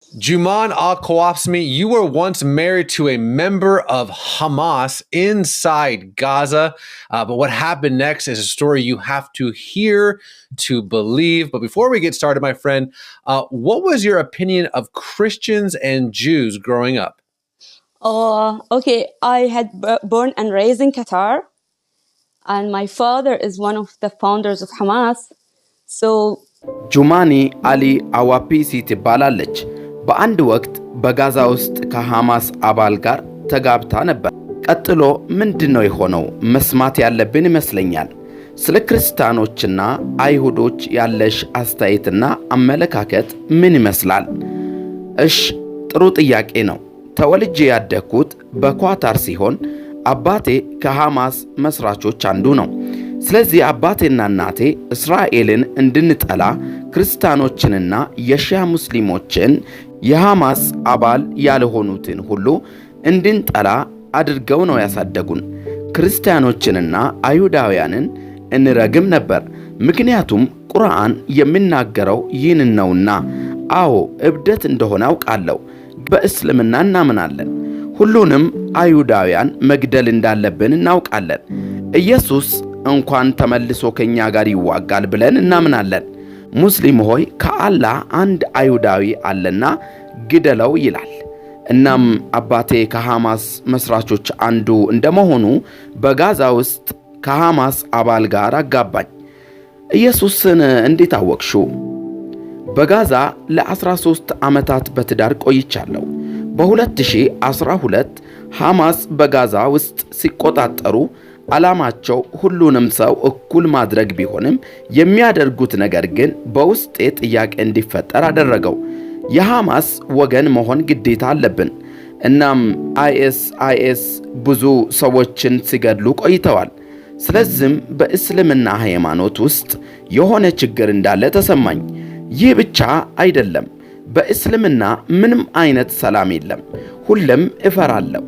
Juman Al-Kawafsmi, you were once married to a member of Hamas inside Gaza. But what happened next is a story you have to hear to believe. But before we get started, my friend, what was your opinion of Christians and Jews growing up? Okay. I had born and raised in Qatar. And my father is one of the founders of Hamas. So ጁማኒ አሊ አዋፒሲ ትባላለች። በአንድ ወቅት በጋዛ ውስጥ ከሐማስ አባል ጋር ተጋብታ ነበር። ቀጥሎ ምንድነው የሆነው? መስማት ያለብን ይመስለኛል። ስለ ክርስቲያኖችና አይሁዶች ያለሽ አስተያየትና አመለካከት ምን ይመስላል? ጥሩ ጥያቄ ነው። ተወልጄ ያደግኩት በኳታር ሲሆን አባቴ ከሐማስ መስራቾች አንዱ ነው። ስለዚህ አባቴና እናቴ እስራኤልን እንድንጠላ ክርስቲያኖችንና የሺያ ሙስሊሞችን የሐማስ አባል ያልሆኑትን ሁሉ እንድንጠላ አድርገው ነው ያሳደጉን። ክርስቲያኖችንና አይሁዳውያንን እንረግም ነበር፣ ምክንያቱም ቁርአን የሚናገረው ይህንን ነውና። አዎ እብደት እንደሆነ አውቃለሁ። በእስልምና እናምናለን። ሁሉንም አይሁዳውያን መግደል እንዳለብን እናውቃለን። ኢየሱስ እንኳን ተመልሶ ከኛ ጋር ይዋጋል ብለን እናምናለን። ሙስሊም ሆይ ከአላህ አንድ አይሁዳዊ አለና ግደለው ይላል። እናም አባቴ ከሐማስ መስራቾች አንዱ እንደመሆኑ በጋዛ ውስጥ ከሐማስ አባል ጋር አጋባኝ። ኢየሱስን እንዴት አወቅሽው? በጋዛ ለ13 ዓመታት በትዳር ቆይቻለሁ። በ2012 ሐማስ በጋዛ ውስጥ ሲቆጣጠሩ ዓላማቸው ሁሉንም ሰው እኩል ማድረግ ቢሆንም የሚያደርጉት ነገር ግን በውስጤ ጥያቄ እንዲፈጠር አደረገው። የሐማስ ወገን መሆን ግዴታ አለብን። እናም አይኤስ ብዙ ሰዎችን ሲገድሉ ቆይተዋል። ስለዚህም በእስልምና ሃይማኖት ውስጥ የሆነ ችግር እንዳለ ተሰማኝ። ይህ ብቻ አይደለም፣ በእስልምና ምንም አይነት ሰላም የለም። ሁሌም እፈራለሁ።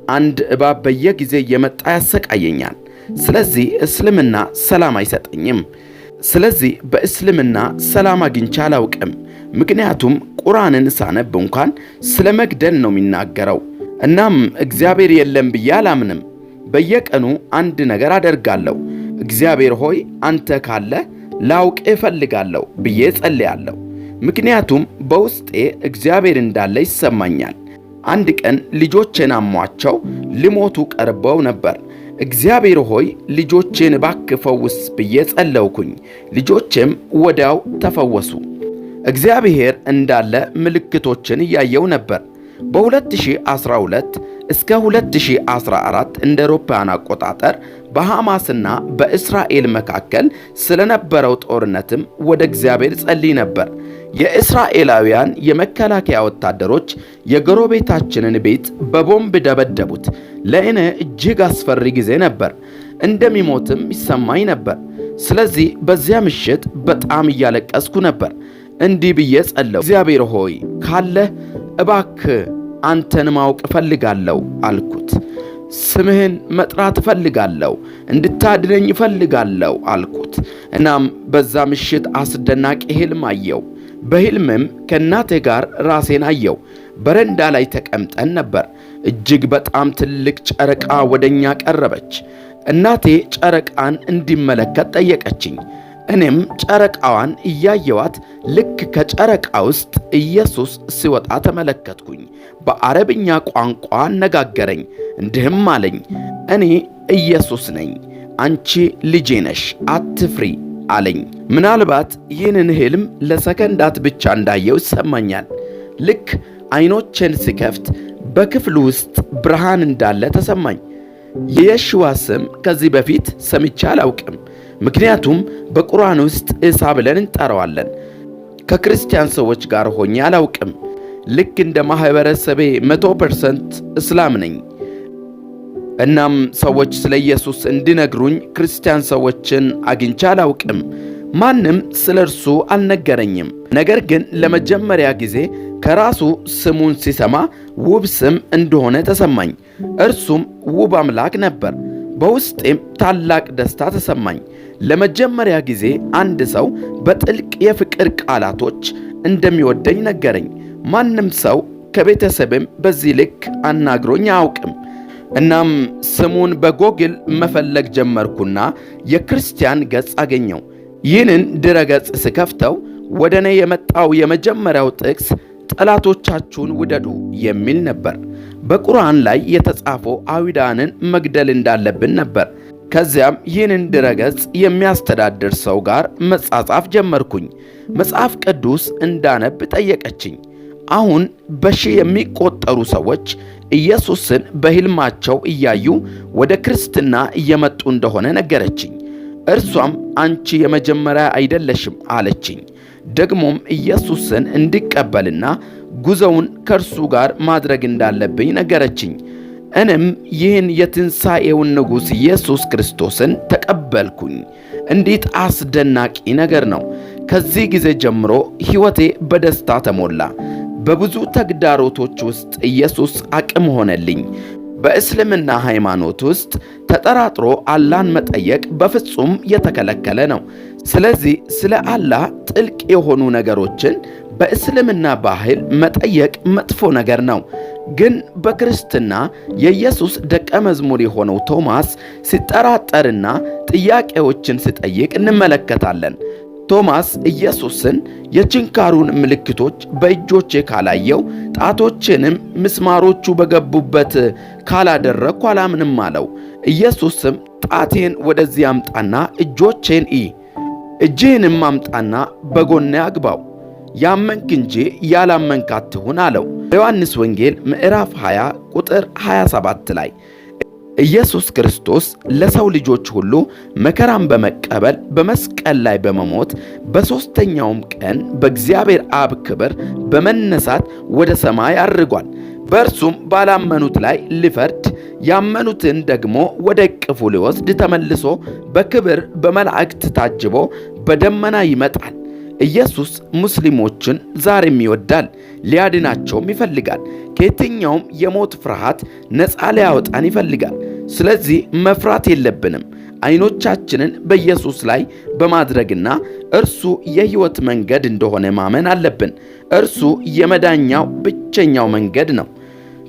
አንድ እባብ በየጊዜ እየመጣ ያሰቃየኛል። ስለዚህ እስልምና ሰላም አይሰጠኝም። ስለዚህ በእስልምና ሰላም አግኝቼ አላውቅም። ምክንያቱም ቁርአንን ሳነብ እንኳን ስለ መግደል ነው የሚናገረው። እናም እግዚአብሔር የለም ብዬ አላምንም። በየቀኑ አንድ ነገር አደርጋለሁ። እግዚአብሔር ሆይ አንተ ካለ ላውቅ እፈልጋለሁ ብዬ ጸልያለሁ። ምክንያቱም በውስጤ እግዚአብሔር እንዳለ ይሰማኛል። አንድ ቀን ልጆቼን አሟቸው ሊሞቱ ቀርበው ነበር። እግዚአብሔር ሆይ ልጆቼን እባክህ ፈውስ ብዬ ጸለይኩኝ። ልጆቼም ወዲያው ተፈወሱ። እግዚአብሔር እንዳለ ምልክቶችን እያየው ነበር። በ2012 እስከ 2014 እንደ አውሮፓውያን አቆጣጠር በሐማስና በእስራኤል መካከል ስለነበረው ጦርነትም ወደ እግዚአብሔር ጸልይ ነበር። የእስራኤላውያን የመከላከያ ወታደሮች የጎረቤታችንን ቤት በቦምብ ደበደቡት። ለእኔ እጅግ አስፈሪ ጊዜ ነበር። እንደሚሞትም ይሰማኝ ነበር። ስለዚህ በዚያ ምሽት በጣም እያለቀስኩ ነበር። እንዲህ ብዬ ጸለይኩ፣ እግዚአብሔር ሆይ ካለህ እባክህ አንተን ማወቅ እፈልጋለሁ አልኩት። ስምህን መጥራት እፈልጋለሁ፣ እንድታድነኝ እፈልጋለሁ አልኩት። እናም በዛ ምሽት አስደናቂ ሕልም አየው። በሕልምም ከእናቴ ጋር ራሴን አየው። በረንዳ ላይ ተቀምጠን ነበር። እጅግ በጣም ትልቅ ጨረቃ ወደኛ ቀረበች። እናቴ ጨረቃን እንዲመለከት ጠየቀችኝ። እኔም ጨረቃዋን እያየዋት ልክ ከጨረቃ ውስጥ ኢየሱስ ሲወጣ ተመለከትኩኝ። በአረብኛ ቋንቋ አነጋገረኝ። እንዲህም አለኝ፣ እኔ ኢየሱስ ነኝ፣ አንቺ ልጄ ነሽ፣ አትፍሪ አለኝ። ምናልባት ይህንን ሕልም ለሰከንዳት ብቻ እንዳየው ይሰማኛል። ልክ አይኖቼን ስከፍት በክፍሉ ውስጥ ብርሃን እንዳለ ተሰማኝ። የየሽዋ ስም ከዚህ በፊት ሰምቼ አላውቅም። ምክንያቱም በቁርአን ውስጥ ኢሳ ብለን እንጠራዋለን። ከክርስቲያን ሰዎች ጋር ሆኜ አላውቅም። ልክ እንደ ማህበረሰቤ 100% እስላም ነኝ። እናም ሰዎች ስለ ኢየሱስ እንዲነግሩኝ ክርስቲያን ሰዎችን አግኝቼ አላውቅም። ማንም ስለ እርሱ አልነገረኝም። ነገር ግን ለመጀመሪያ ጊዜ ከራሱ ስሙን ሲሰማ ውብ ስም እንደሆነ ተሰማኝ። እርሱም ውብ አምላክ ነበር። በውስጤም ታላቅ ደስታ ተሰማኝ። ለመጀመሪያ ጊዜ አንድ ሰው በጥልቅ የፍቅር ቃላቶች እንደሚወደኝ ነገረኝ። ማንም ሰው ከቤተሰብም በዚህ ልክ አናግሮኝ አያውቅም። እናም ስሙን በጎግል መፈለግ ጀመርኩና የክርስቲያን ገጽ አገኘው። ይህንን ድረገጽ ስከፍተው ወደ እኔ የመጣው የመጀመሪያው ጥቅስ ጠላቶቻችሁን ውደዱ የሚል ነበር። በቁርአን ላይ የተጻፈው አይሁዳንን መግደል እንዳለብን ነበር። ከዚያም ይህንን ድረገጽ የሚያስተዳድር ሰው ጋር መጻጻፍ ጀመርኩኝ። መጽሐፍ ቅዱስ እንዳነብ ጠየቀችኝ። አሁን በሺህ የሚቆጠሩ ሰዎች ኢየሱስን በሕልማቸው እያዩ ወደ ክርስትና እየመጡ እንደሆነ ነገረችኝ። እርሷም አንቺ የመጀመሪያ አይደለሽም አለችኝ። ደግሞም ኢየሱስን እንዲቀበልና ጉዞውን ከእርሱ ጋር ማድረግ እንዳለብኝ ነገረችኝ። እኔም ይህን የትንሣኤውን ንጉሥ ኢየሱስ ክርስቶስን ተቀበልኩኝ። እንዴት አስደናቂ ነገር ነው! ከዚህ ጊዜ ጀምሮ ሕይወቴ በደስታ ተሞላ። በብዙ ተግዳሮቶች ውስጥ ኢየሱስ አቅም ሆነልኝ። በእስልምና ሃይማኖት ውስጥ ተጠራጥሮ አላህን መጠየቅ በፍጹም የተከለከለ ነው። ስለዚህ ስለ አላህ ጥልቅ የሆኑ ነገሮችን በእስልምና ባህል መጠየቅ መጥፎ ነገር ነው። ግን በክርስትና የኢየሱስ ደቀ መዝሙር የሆነው ቶማስ ሲጠራጠርና ጥያቄዎችን ሲጠይቅ እንመለከታለን። ቶማስ ኢየሱስን የችንካሩን ምልክቶች በእጆቼ ካላየው፣ ጣቶችንም ምስማሮቹ በገቡበት ካላደረግኩ አላምንም አለው። ኢየሱስም ጣቴን ወደዚህ አምጣና እጆቼን እይ፣ እጅህንም አምጣና በጎኔ አግባው፣ ያመንክ እንጂ ያላመንክ አትሁን አለው። በዮሐንስ ወንጌል ምዕራፍ 20 ቁጥር 27 ላይ ኢየሱስ ክርስቶስ ለሰው ልጆች ሁሉ መከራን በመቀበል በመስቀል ላይ በመሞት በሦስተኛውም ቀን በእግዚአብሔር አብ ክብር በመነሳት ወደ ሰማይ አርጓል። በእርሱም ባላመኑት ላይ ሊፈርድ ያመኑትን ደግሞ ወደ እቅፉ ሊወስድ ተመልሶ በክብር በመላእክት ታጅቦ በደመና ይመጣል። ኢየሱስ ሙስሊሞችን ዛሬም ይወዳል፣ ሊያድናቸውም ይፈልጋል። ከየትኛውም የሞት ፍርሃት ነፃ ሊያወጣን ይፈልጋል። ስለዚህ መፍራት የለብንም። ዓይኖቻችንን በኢየሱስ ላይ በማድረግና እርሱ የሕይወት መንገድ እንደሆነ ማመን አለብን። እርሱ የመዳኛው ብቸኛው መንገድ ነው።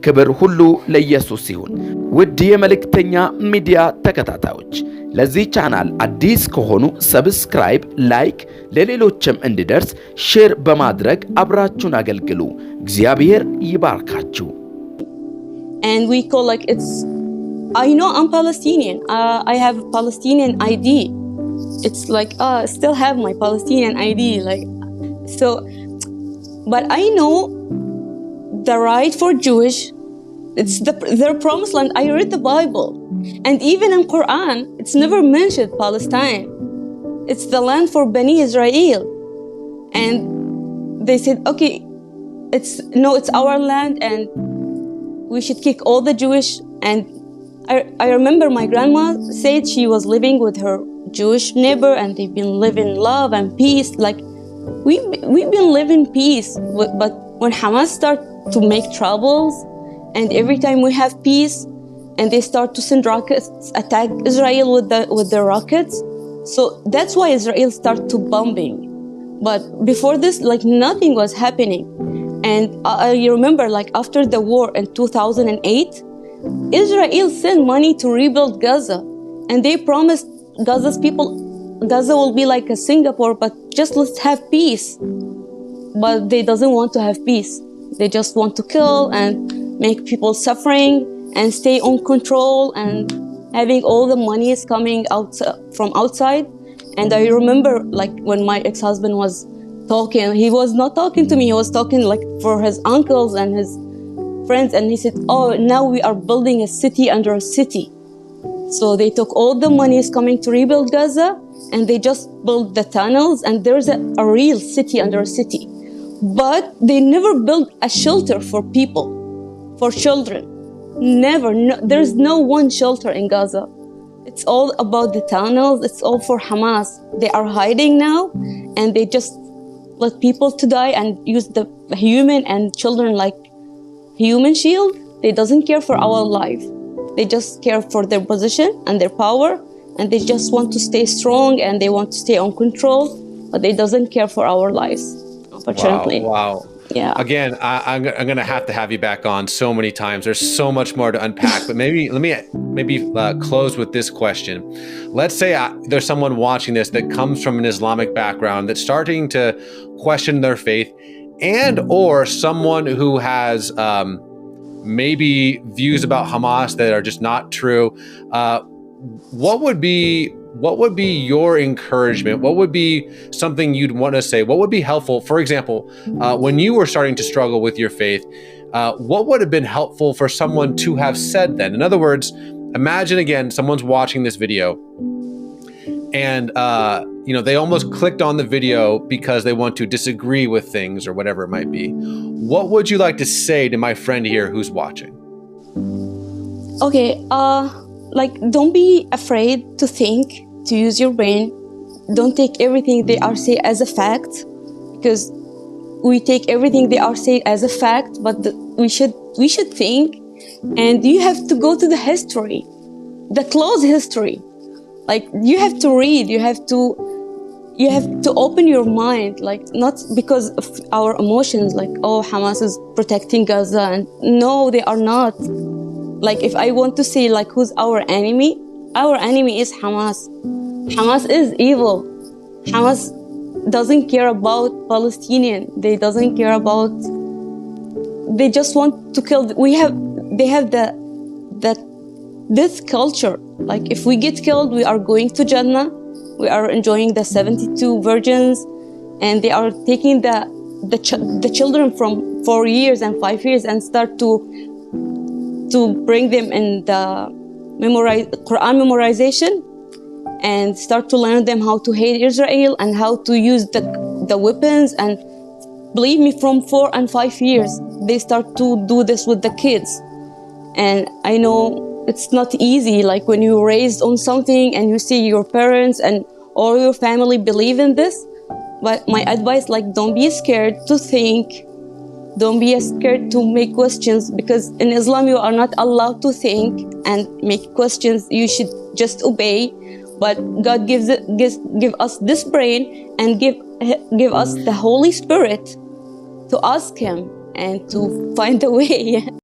ክብር ሁሉ ለኢየሱስ ይሁን። ውድ የመልእክተኛ ሚዲያ ተከታታዮች ለዚህ ቻናል አዲስ ከሆኑ ሰብስክራይብ፣ ላይክ፣ ለሌሎችም እንዲደርስ ሼር በማድረግ አብራችሁን አገልግሉ። እግዚአብሔር ይባርካችሁ። And we call like it's, I know I'm Palestinian. I have a Palestinian ID. It's like I still have my Palestinian ID. Like so, but I know the right for Jewish. It's their promised land. I read the Bible. And even in Quran, it's never mentioned Palestine. It's the land for Bani Israel. And they said, okay, it's our land and we should kick all the Jewish. And I remember my grandma said she was living with her Jewish neighbor and they've been living love and peace. Like we've been living peace. But when Hamas start to make troubles and every time we have peace, and they start to send rockets, attack Israel with the rockets. So that's why Israel started to bombing. But before this, like nothing was happening. And I remember like after the war in 2008, Israel sent money to rebuild Gaza. And they promised Gaza's people, Gaza will be like a Singapore, but just let's have peace. But they doesn't want to have peace. They just want to kill and make people suffering and stay on control and having all the money is coming out from outside. And I remember like when my ex-husband was talking, he was not talking to me, he was talking like for his uncles and his friends, and he said, oh, now we are building a city under a city. So they took all the money is coming to rebuild Gaza and they just built the tunnels and there's a real city under a city. But they never built a shelter for people, for children. Never. No, there's no one shelter in Gaza. It's all about the tunnels. It's all for Hamas. They are hiding now and they just let people to die and use the human and children like human shield. They doesn't care for our life. They just care for their position and their power and they just want to stay strong and they want to stay on control, but they doesn't care for our lives, unfortunately. Wow. Yeah. Again, I'm going to have you back on so many times. There's so much more to unpack, but maybe let me close with this question. Let's say there's someone watching this that comes from an Islamic background that's starting to question their faith, and or someone who has maybe views about Hamas that are just not true. What would be your encouragement? What would be something you'd want to say? What would be helpful? For example, when you were starting to struggle with your faith, what would have been helpful for someone to have said then? In other words, imagine again, someone's watching this video and they almost clicked on the video because they want to disagree with things or whatever it might be. What would you like to say to my friend here who's watching? Okay, don't be afraid to think, to use your brain. Don't take everything they are saying as a fact, because we take everything they are saying as a fact, but we should think, and you have to go to the history, the close history. Like, you have to read, you have to open your mind, like, not because of our emotions, like, oh, Hamas is protecting Gaza, and no, they are not. Like, if I want to say, like, who's our enemy is Hamas. Hamas is evil. Hamas doesn't care about Palestinian. They just want to kill. They have this culture. Like, if we get killed, we are going to Jannah. We are enjoying the 72 virgins, and they are taking the children from 4 years and 5 years and start to bring them in the Quran memorization and start to learn them how to hate Israel and how to use the weapons. And believe me, from 4 and 5 years, they start to do this with the kids. And I know it's not easy, like when you're raised on something and you see your parents and all your family believe in this. But my advice, like, don't be scared to think. Don't be scared to make questions, because in Islam you are not allowed to think and make questions. You should just obey. But God give us this brain and give us the Holy Spirit to ask Him and to find a way.